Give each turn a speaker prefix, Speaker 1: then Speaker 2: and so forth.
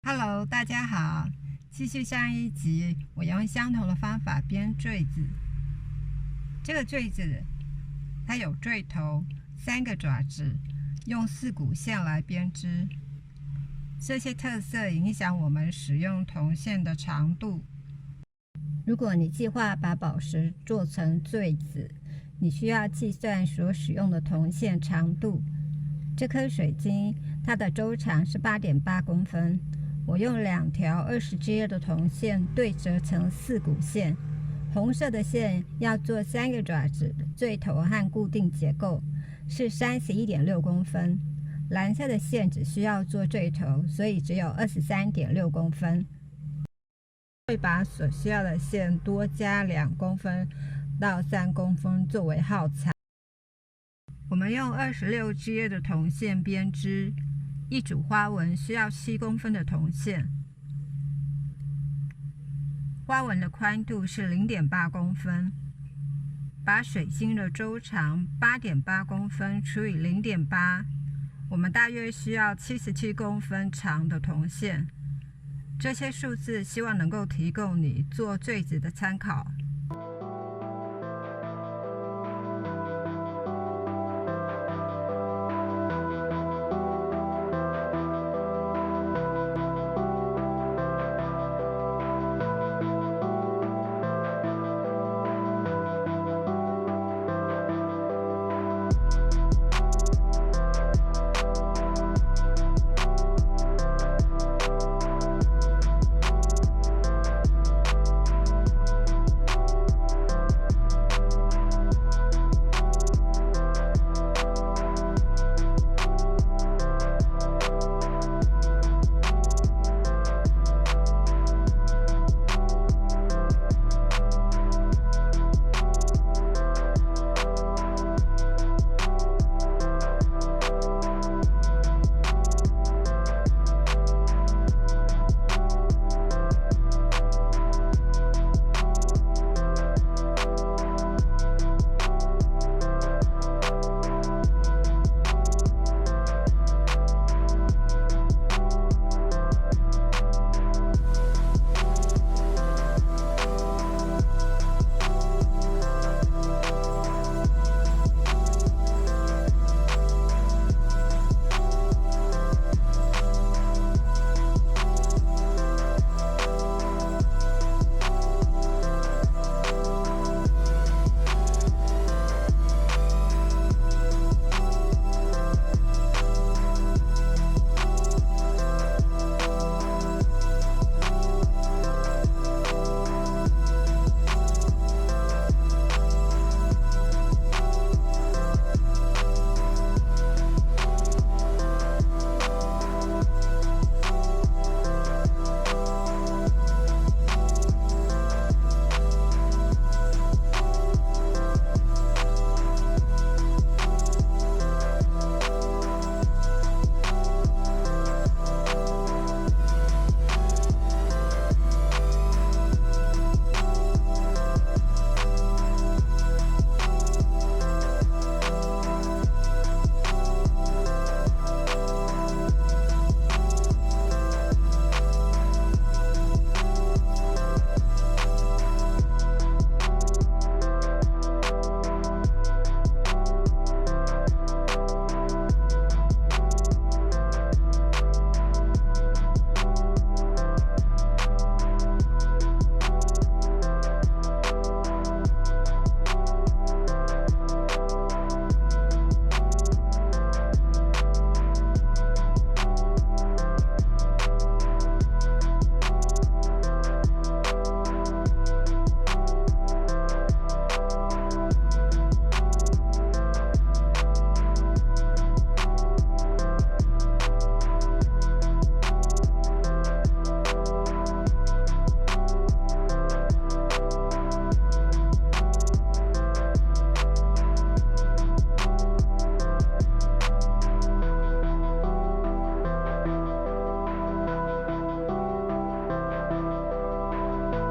Speaker 1: Hello，大家好，继续上一集，我用相同的方法编坠子。这个坠子它有坠头、3个爪子，用4股线来编织。这些特色影响我们使用铜线的长度。如果你计划把宝石做成坠子，你需要计算所使用的铜线长度。这颗水晶它的周长是8.8公分。我用2条20G 的铜线对折成4股线，红色的线要做3个爪子、坠头和固定结构，是31.6公分；蓝色的线只需要做坠头，所以只有23.6公分。会把所需要的线多加2公分到3公分作为耗材。我们用26G 的铜线编织。一组花纹需要7公分的铜线，花纹的宽度是0.8公分。把水晶的周长8.8公分除以0.8，我们大约需要77公分长的铜线。这些数字希望能够提供你做坠子的参考。